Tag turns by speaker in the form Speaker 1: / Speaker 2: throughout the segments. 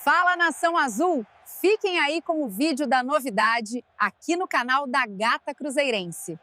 Speaker 1: Fala, Nação Azul! Fiquem aí com o vídeo da novidade aqui no canal da Gata Cruzeirense.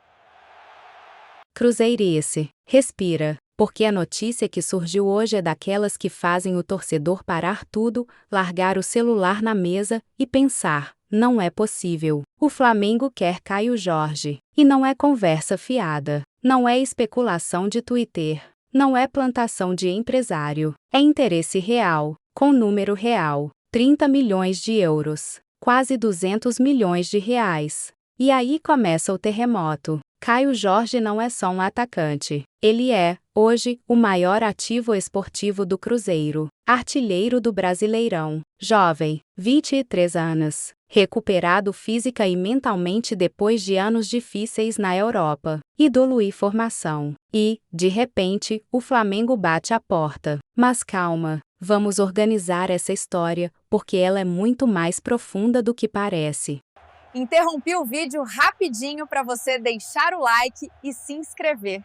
Speaker 2: Cruzeirice, respira, porque a notícia que surgiu hoje é daquelas que fazem o torcedor parar tudo, largar o celular na mesa e pensar: não é possível. O Flamengo quer Caio Jorge. E não é conversa fiada. Não é especulação de Twitter. Não é plantação de empresário. É interesse real, com número real. 30 milhões de euros. Quase 200 milhões de reais. E aí começa o terremoto. Caio Jorge não é só um atacante. Ele é, hoje, o maior ativo esportivo do Cruzeiro. Artilheiro do Brasileirão. Jovem, 23 anos. Recuperado física e mentalmente depois de anos difíceis na Europa. Ídolo e formação. E, de repente, o Flamengo bate a porta. Mas calma, vamos organizar essa história, porque ela é muito mais profunda do que parece.
Speaker 1: Interrompi o vídeo rapidinho para você deixar o like e se inscrever.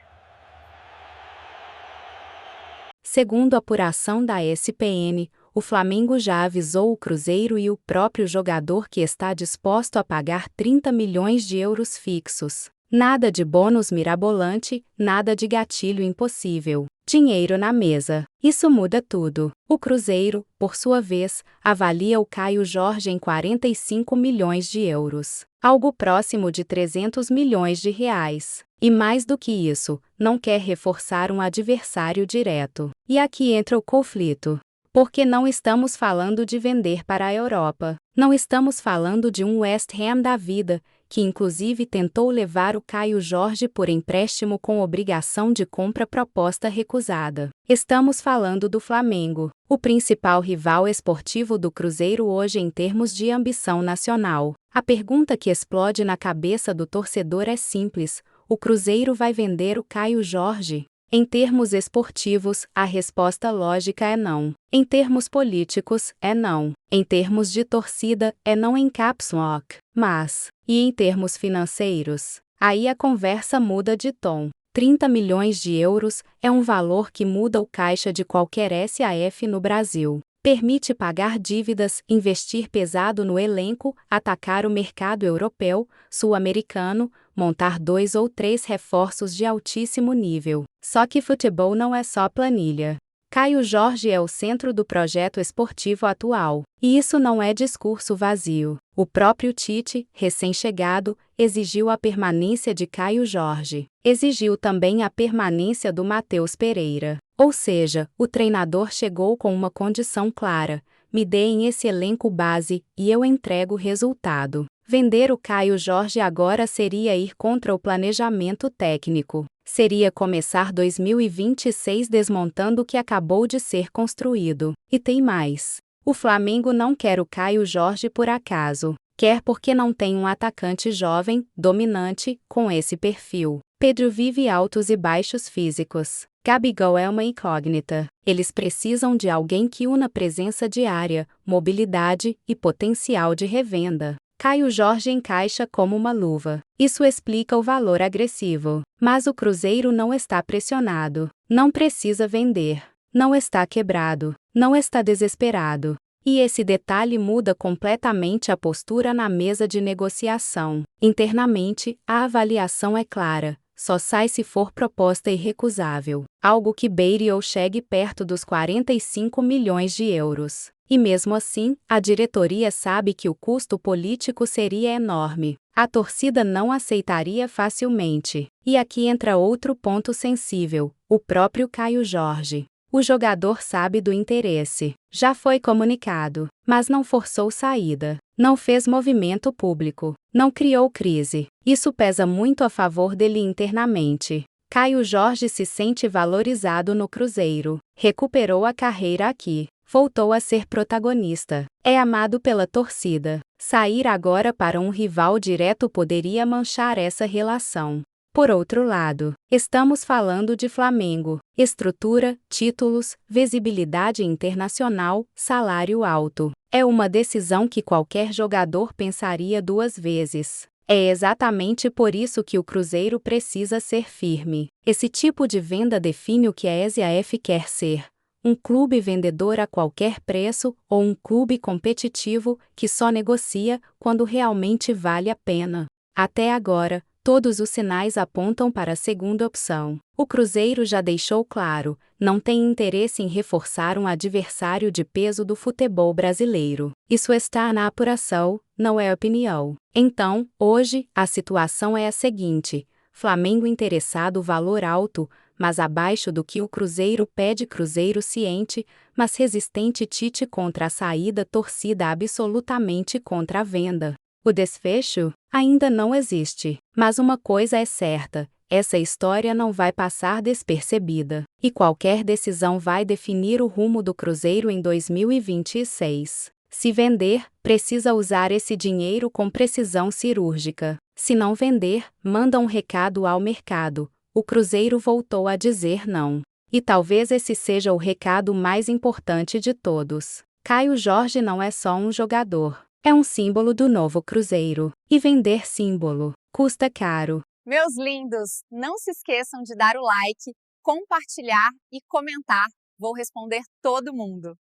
Speaker 2: Segundo a apuração da ESPN, o Flamengo já avisou o Cruzeiro e o próprio jogador que está disposto a pagar 30 milhões de euros fixos. Nada de bônus mirabolante, nada de gatilho impossível. Dinheiro na mesa. Isso muda tudo. O Cruzeiro, por sua vez, avalia o Caio Jorge em 45 milhões de euros. Algo próximo de 300 milhões de reais. E mais do que isso, não quer reforçar um adversário direto. E aqui entra o conflito. Porque não estamos falando de vender para a Europa. Não estamos falando de um West Ham da vida, que inclusive tentou levar o Caio Jorge por empréstimo com obrigação de compra proposta recusada. Estamos falando do Flamengo, o principal rival esportivo do Cruzeiro hoje em termos de ambição nacional. A pergunta que explode na cabeça do torcedor é simples: o Cruzeiro vai vender o Caio Jorge? Em termos esportivos, a resposta lógica é não. Em termos políticos, é não. Em termos de torcida, é não em caps lock. Mas, e em termos financeiros? Aí a conversa muda de tom. 30 milhões de euros é um valor que muda o caixa de qualquer SAF no Brasil. Permite pagar dívidas, investir pesado no elenco, atacar o mercado europeu, sul-americano, montar 2 ou 3 reforços de altíssimo nível. Só que futebol não é só planilha. Caio Jorge é o centro do projeto esportivo atual. E isso não é discurso vazio. O próprio Tite, recém-chegado, exigiu a permanência de Caio Jorge. Exigiu também a permanência do Matheus Pereira. Ou seja, o treinador chegou com uma condição clara: me deem esse elenco base e eu entrego o resultado. Vender o Caio Jorge agora seria ir contra o planejamento técnico. Seria começar 2026 desmontando o que acabou de ser construído. E tem mais. O Flamengo não quer o Caio Jorge por acaso. Quer porque não tem um atacante jovem, dominante, com esse perfil. Pedro vive altos e baixos físicos. Gabigol é uma incógnita. Eles precisam de alguém que una presença diária, mobilidade e potencial de revenda. Caio Jorge encaixa como uma luva. Isso explica o valor agressivo. Mas o Cruzeiro não está pressionado. Não precisa vender. Não está quebrado. Não está desesperado. E esse detalhe muda completamente a postura na mesa de negociação. Internamente, a avaliação é clara. Só sai se for proposta irrecusável. Algo que beire ou chegue perto dos 45 milhões de euros. E mesmo assim, a diretoria sabe que o custo político seria enorme. A torcida não aceitaria facilmente. E aqui entra outro ponto sensível: o próprio Caio Jorge. O jogador sabe do interesse. Já foi comunicado, mas não forçou saída. Não fez movimento público. Não criou crise. Isso pesa muito a favor dele internamente. Caio Jorge se sente valorizado no Cruzeiro. Recuperou a carreira aqui. Voltou a ser protagonista. É amado pela torcida. Sair agora para um rival direto poderia manchar essa relação. Por outro lado, estamos falando de Flamengo. Estrutura, títulos, visibilidade internacional, salário alto. É uma decisão que qualquer jogador pensaria 2 vezes. É exatamente por isso que o Cruzeiro precisa ser firme. Esse tipo de venda define o que a SAF quer ser: um clube vendedor a qualquer preço ou um clube competitivo que só negocia quando realmente vale a pena. Até agora, todos os sinais apontam para a segunda opção. O Cruzeiro já deixou claro, não tem interesse em reforçar um adversário de peso do futebol brasileiro. Isso está na apuração, não é opinião. Então, hoje, a situação é a seguinte: Flamengo interessado valor alto, mas abaixo do que o Cruzeiro pede. Cruzeiro ciente, mas resistente. Tite contra a saída. Torcida absolutamente contra a venda. O desfecho ainda não existe, mas uma coisa é certa: essa história não vai passar despercebida, e qualquer decisão vai definir o rumo do Cruzeiro em 2026. Se vender, precisa usar esse dinheiro com precisão cirúrgica. Se não vender, manda um recado ao mercado. O Cruzeiro voltou a dizer não. E talvez esse seja o recado mais importante de todos. Caio Jorge não é só um jogador. É um símbolo do novo Cruzeiro. E vender símbolo custa caro.
Speaker 1: Meus lindos, não se esqueçam de dar o like, compartilhar e comentar. Vou responder todo mundo.